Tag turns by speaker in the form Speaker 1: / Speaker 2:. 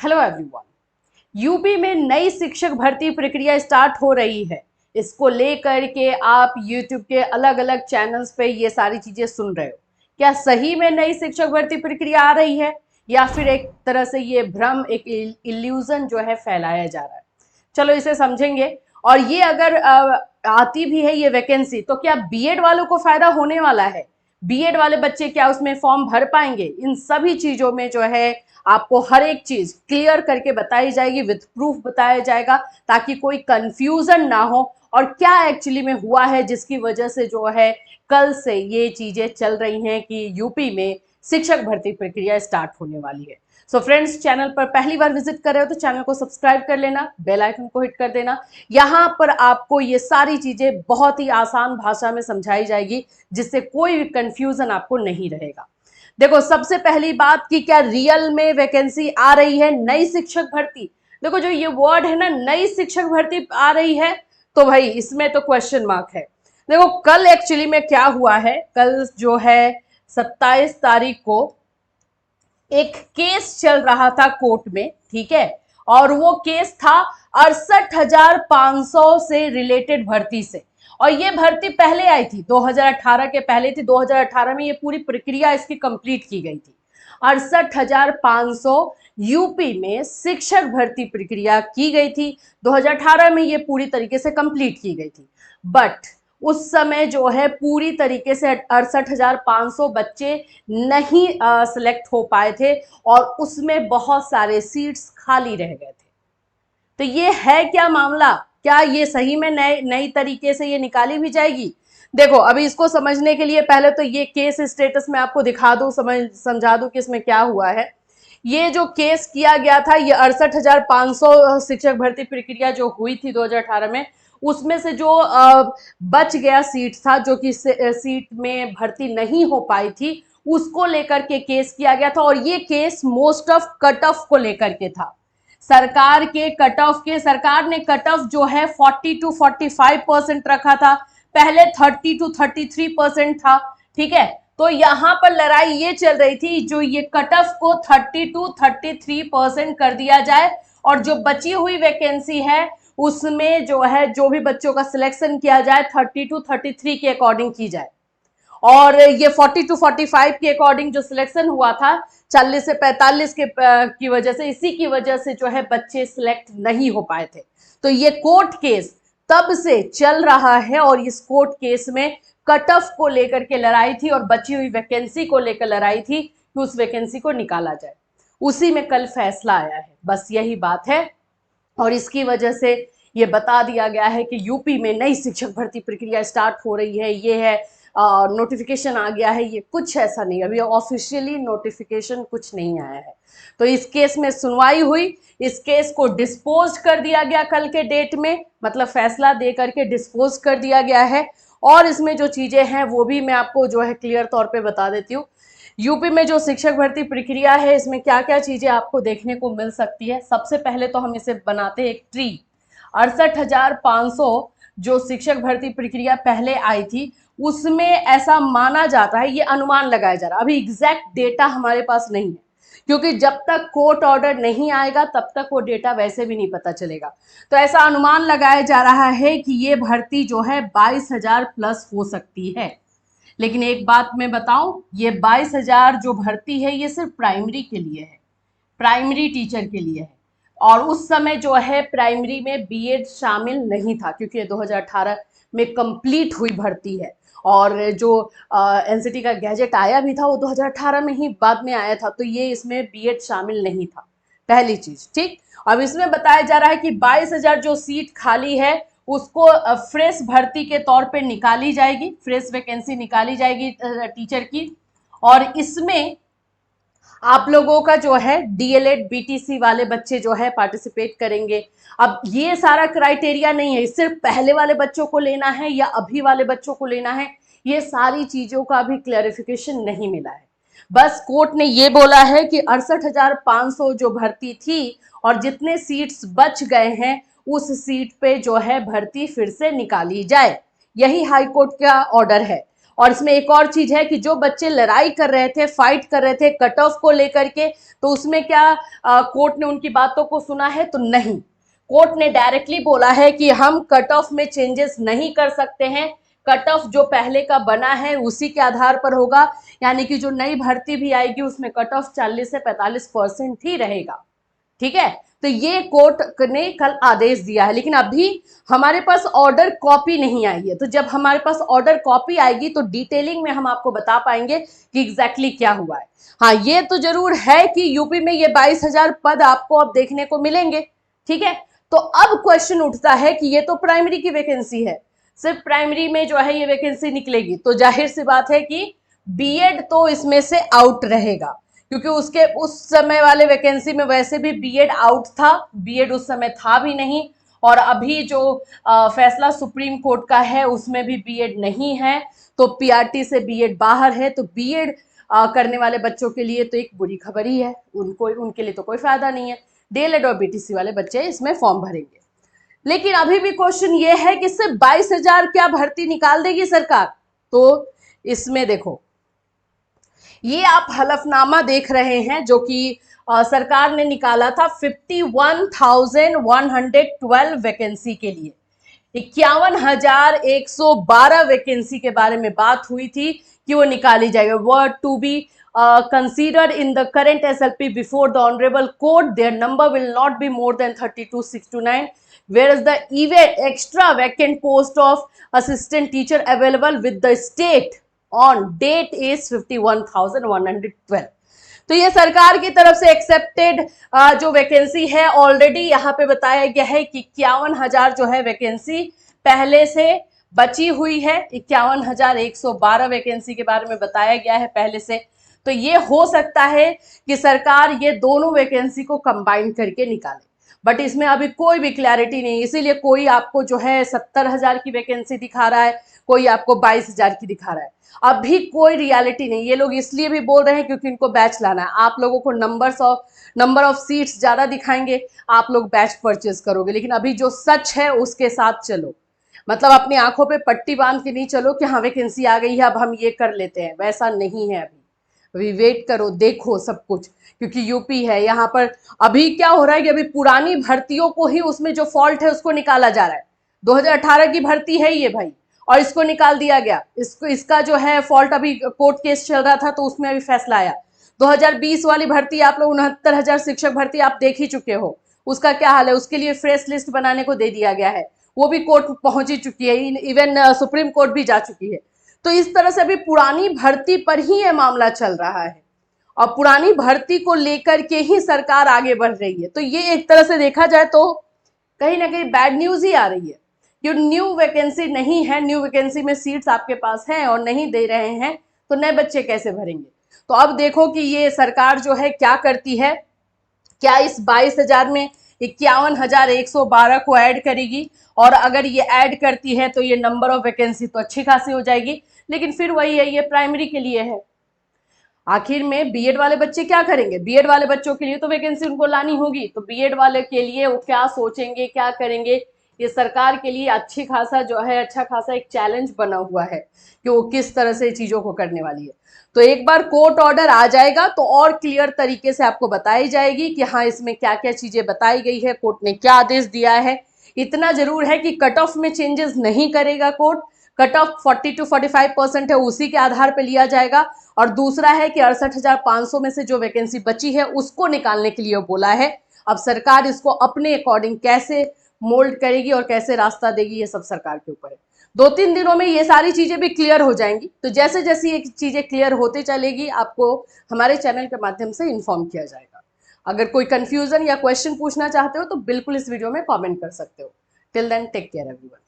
Speaker 1: Hello everyone. UP में नई शिक्षक भर्ती प्रक्रिया स्टार्ट हो रही है। इसको लेकर के आप यूट्यूब के अलग अलग चैनल्स पे ये सारी चीजें सुन रहे हो। क्या सही में नई शिक्षक भर्ती प्रक्रिया आ रही है या फिर एक तरह से ये भ्रम, एक इल्यूजन जो है फैलाया जा रहा है? चलो इसे समझेंगे। और ये अगर आती भी है ये वैकेंसी, तो क्या बीएड वालों को फायदा होने वाला है? बीएड वाले बच्चे क्या उसमें फॉर्म भर पाएंगे? इन सभी चीजों में जो है आपको हर एक चीज क्लियर करके बताई जाएगी, विथ प्रूफ बताया जाएगा, ताकि कोई कंफ्यूजन ना हो और क्या एक्चुअली में हुआ है जिसकी वजह से जो है कल से ये चीजें चल रही हैं कि यूपी में शिक्षक भर्ती प्रक्रिया स्टार्ट होने वाली है। सो फ्रेंड्स, चैनल पर पहली बार विजिट कर रहे हो तो चैनल को सब्सक्राइब कर लेना, बेल आइकन को हिट कर देना। यहाँ पर आपको ये सारी चीजें बहुत ही आसान भाषा में समझाई जाएगी, जिससे कोई भी कंफ्यूजन आपको नहीं रहेगा। देखो, सबसे पहली बात कि क्या रियल में वैकेंसी आ रही है नई शिक्षक भर्ती? देखो, जो ये वर्ड है ना, नई शिक्षक भर्ती आ रही है, तो भाई इसमें तो क्वेश्चन मार्क है। देखो, कल एक्चुअली में क्या हुआ है, कल जो है 27 तारीख को एक केस चल रहा था कोर्ट में, ठीक है, और वो केस था 68,500 से रिलेटेड भर्ती से। और ये भर्ती पहले आई थी, 2018 के पहले थी। 2018 में ये पूरी प्रक्रिया इसकी कंप्लीट की गई थी। 68,500 यूपी में शिक्षक भर्ती प्रक्रिया की गई थी। 2018 में ये पूरी तरीके से कंप्लीट की गई थी। बट उस समय जो है पूरी तरीके से 68,500 बच्चे नहीं सिलेक्ट हो पाए थे और उसमें बहुत सारे सीट्स खाली रह गए थे। तो ये है क्या मामला? क्या ये सही में नई तरीके से ये निकाली भी जाएगी? देखो, अभी इसको समझने के लिए पहले तो ये केस स्टेटस में आपको दिखा दूं, समझा दूं कि इसमें क्या हुआ है। ये जो केस किया गया था, ये 68,500 शिक्षक भर्ती प्रक्रिया जो हुई थी 2018 में, उसमें से जो बच गया सीट था, जो कि सीट में भर्ती नहीं हो पाई थी, उसको लेकर के केस किया गया था। और ये case most of cut off को लेकर के था। सरकार के कट ऑफ के, सरकार ने कट ऑफ जो है 40 to 45% रखा था, पहले 30 to 33% था, ठीक है। तो यहां पर लड़ाई ये चल रही थी, जो ये कट ऑफ को 30 to 33% कर दिया जाए और जो बची हुई वैकेंसी है उसमें जो है जो भी बच्चों का सिलेक्शन किया जाए 30 to 33 के अकॉर्डिंग की जाए। और ये 40 to 45 के अकॉर्डिंग जो सिलेक्शन हुआ था 40 से 45 की वजह से, इसी की वजह से जो है बच्चे सिलेक्ट नहीं हो पाए थे। तो ये कोर्ट केस तब से चल रहा है और इस कोर्ट केस में कट ऑफ को लेकर के लड़ाई थी और बची हुई वैकेंसी को लेकर लड़ाई थी कि उस वैकेंसी को निकाला जाए। उसी में कल फैसला आया है, बस यही बात है। और इसकी वजह से ये बता दिया गया है कि यूपी में नई शिक्षक भर्ती प्रक्रिया स्टार्ट हो रही है। ये है नोटिफिकेशन आ गया है, ये कुछ ऐसा नहीं, अभी ऑफिशियली नोटिफिकेशन कुछ नहीं आया है। तो इस केस में सुनवाई हुई, इस केस को डिस्पोज कर दिया गया कल के डेट में, मतलब फैसला दे करके डिस्पोज कर दिया गया है। और इसमें जो चीजें हैं वो भी मैं आपको जो है क्लियर तौर पे बता देती हूँ। यूपी में जो शिक्षक भर्ती प्रक्रिया है, इसमें क्या क्या चीजें आपको देखने को मिल सकती है। सबसे पहले तो हम इसे बनाते हैं एक ट्री। 68,500 जो शिक्षक भर्ती प्रक्रिया पहले आई थी, उसमें ऐसा माना जाता है, ये अनुमान लगाया जा रहा है, अभी एग्जैक्ट डेटा हमारे पास नहीं है, क्योंकि जब तक कोर्ट ऑर्डर नहीं आएगा तब तक वो डेटा वैसे भी नहीं पता चलेगा। तो ऐसा अनुमान लगाया जा रहा है कि ये भर्ती जो है 22,000 प्लस हो सकती है। लेकिन एक बात मैं बताऊं, ये 22,000 जो भर्ती है ये सिर्फ प्राइमरी के लिए है, प्राइमरी टीचर के लिए है। और उस समय जो है प्राइमरी में बीएड शामिल नहीं था, क्योंकि ये 2018 में कंप्लीट हुई भर्ती है। और जो एनसीटी का गैजेट आया भी था वो 2018 में ही बाद में आया था, तो ये इसमें बीएड शामिल नहीं था, पहली चीज, ठीक। अब इसमें बताया जा रहा है कि 22,000 जो सीट खाली है उसको फ्रेश भर्ती के तौर पे निकाली जाएगी, फ्रेश वैकेंसी निकाली जाएगी टीचर की। और इसमें आप लोगों का जो है डीएलएड बीटीसी वाले बच्चे जो है पार्टिसिपेट करेंगे। अब ये सारा क्राइटेरिया नहीं है सिर्फ पहले वाले बच्चों को लेना है या अभी वाले बच्चों को लेना है, ये सारी चीजों का भी क्लैरिफिकेशन नहीं मिला है। बस कोर्ट ने ये बोला है कि 68,500 जो भर्ती थी और जितने सीट्स बच गए हैं उस सीट पे जो है भर्ती फिर से निकाली जाए, यही हाईकोर्ट का ऑर्डर है। और इसमें एक और चीज है कि जो बच्चे लड़ाई कर रहे थे, फाइट कर रहे थे कट ऑफ को लेकर के, तो उसमें क्या कोर्ट ने उनकी बातों को सुना है? तो नहीं, कोर्ट ने डायरेक्टली बोला है कि हम कट ऑफ में चेंजेस नहीं कर सकते हैं, कट ऑफ जो पहले का बना है उसी के आधार पर होगा, यानी कि जो नई भर्ती भी आएगी उसमें कट ऑफ 40 से 45% ही रहेगा। ठीक है, तो ये कोर्ट ने कल आदेश दिया है, लेकिन अभी हमारे पास ऑर्डर कॉपी नहीं आई है। तो जब हमारे पास ऑर्डर कॉपी आएगी तो डिटेलिंग में हम आपको बता पाएंगे कि एग्जैक्टली क्या हुआ है। हाँ, ये तो जरूर है कि यूपी में ये 22,000 पद आपको अब देखने को मिलेंगे। ठीक है, तो अब क्वेश्चन उठता है कि ये तो प्राइमरी की वैकेंसी है, सिर्फ प्राइमरी में जो है ये वैकेंसी निकलेगी, तो जाहिर सी बात है कि बीएड तो इसमें से आउट रहेगा, क्योंकि उसके उस समय वाले वैकेंसी में वैसे भी बीएड आउट था, बीएड उस समय था भी नहीं, और अभी जो फैसला सुप्रीम कोर्ट का है उसमें भी बीएड नहीं है, तो पीआरटी से बीएड बाहर है। तो बीएड करने वाले बच्चों के लिए तो एक बुरी खबर ही है, उनके लिए तो कोई फायदा नहीं है। डीएलएड और बीटीसी वाले बच्चे इसमें फॉर्म भरेंगे। लेकिन अभी भी क्वेश्चन ये है कि सिर्फ 22,000 क्या भर्ती निकाल देगी सरकार? तो इसमें देखो, ये आप हलफनामा देख रहे हैं जो कि सरकार ने निकाला था 51,112 वैकेंसी के लिए। 51,112 वैकेंसी के बारे में बात हुई थी कि वो निकाली जाएगी। Word to be considered in the current SLP before the honorable court, their number will not be more than 32,629, whereas the even extra vacant post of assistant teacher available with the state on date is 51,112। तो ये सरकार की तरफ से accepted जो vacancy है, already यहाँ पे बताया गया है कि 51,000 जो है वैकेंसी पहले से बची हुई है। 51,112 वैकेंसी के बारे में बताया गया है पहले से। तो ये हो सकता है कि सरकार ये दोनों वैकेंसी को कंबाइन करके निकाले, बट इसमें अभी कोई भी क्लैरिटी नहीं, इसीलिए कोई आपको जो है 70,000 की वैकेंसी दिखा रहा है, कोई आपको 22,000 की दिखा रहा है। अभी कोई रियलिटी नहीं। ये लोग इसलिए भी बोल रहे हैं क्योंकि इनको बैच लाना है। आप लोगों को नंबर ऑफ सीट्स ज्यादा दिखाएंगे, आप लोग बैच परचेज करोगे, लेकिन अभी जो सच है उसके साथ चलो। मतलब अपनी आंखों पे पट्टी बांध के नहीं चलो कि हाँ वैकेंसी आ गई है अब हम ये कर लेते हैं, वैसा नहीं है। अभी वेट करो, देखो सब कुछ, क्योंकि यूपी है यहाँ पर। अभी क्या हो रहा है कि अभी पुरानी भर्तियों को ही उसमें जो फॉल्ट है उसको निकाला जा रहा है। 2018 की भर्ती है ये भाई, और इसको निकाल दिया गया। इसका जो है फॉल्ट अभी कोर्ट केस चल रहा था तो उसमें अभी फैसला आया। 2020 वाली भर्ती आप लोग 69,000 शिक्षक भर्ती आप देख ही चुके हो, उसका क्या हाल है? उसके लिए फ्रेश लिस्ट बनाने को दे दिया गया है, वो भी कोर्ट पहुंच ही चुकी है, इवन सुप्रीम कोर्ट भी जा चुकी है। तो इस तरह से अभी पुरानी भर्ती पर ही यह मामला चल रहा है, और पुरानी भर्ती को लेकर के ही सरकार आगे बढ़ रही है। तो ये एक तरह से देखा जाए तो कहीं ना कहीं बैड न्यूज ही आ रही है कि न्यू वैकेंसी नहीं है, न्यू वैकेंसी में सीट्स आपके पास हैं और नहीं दे रहे हैं, तो नए बच्चे कैसे भरेंगे? तो अब देखो कि ये सरकार जो है क्या करती है। क्या इस 22,000 में 51,112 को ऐड करेगी? और अगर ये ऐड करती है तो ये नंबर ऑफ वैकेंसी तो अच्छी खासी हो जाएगी, लेकिन फिर वही है, ये प्राइमरी के लिए है। आखिर में बीएड वाले बच्चे क्या करेंगे? बीएड वाले बच्चों के लिए तो वैकेंसी उनको लानी होगी, तो बीएड वाले के लिए वो क्या सोचेंगे, क्या करेंगे? ये सरकार के लिए अच्छा खासा एक चैलेंज बना हुआ है कि वो किस तरह से चीजों को करने वाली है। तो एक बार कोर्ट ऑर्डर आ जाएगा तो और क्लियर तरीके से आपको बताई जाएगी कि हाँ इसमें क्या क्या चीजें बताई गई है, कोर्ट ने क्या आदेश दिया है। इतना जरूर है कि कट ऑफ में चेंजेस नहीं करेगा कोर्ट। कट ऑफ 40 to 45% है, उसी के आधार पर लिया जाएगा। और दूसरा है कि 68,500 में से जो वैकेंसी बची है उसको निकालने के लिए बोला है। अब सरकार इसको अपने अकॉर्डिंग कैसे मोल्ड करेगी और कैसे रास्ता देगी, ये सब सरकार के ऊपर है। 2-3 दिनों में ये सारी चीजें भी क्लियर हो जाएंगी। तो जैसे जैसे ये चीजें क्लियर होते चलेगी आपको हमारे चैनल के माध्यम से इन्फॉर्म किया जाएगा। अगर कोई कंफ्यूजन या क्वेश्चन पूछना चाहते हो तो बिल्कुल इस वीडियो में कमेंट कर सकते हो। Till then take care everyone.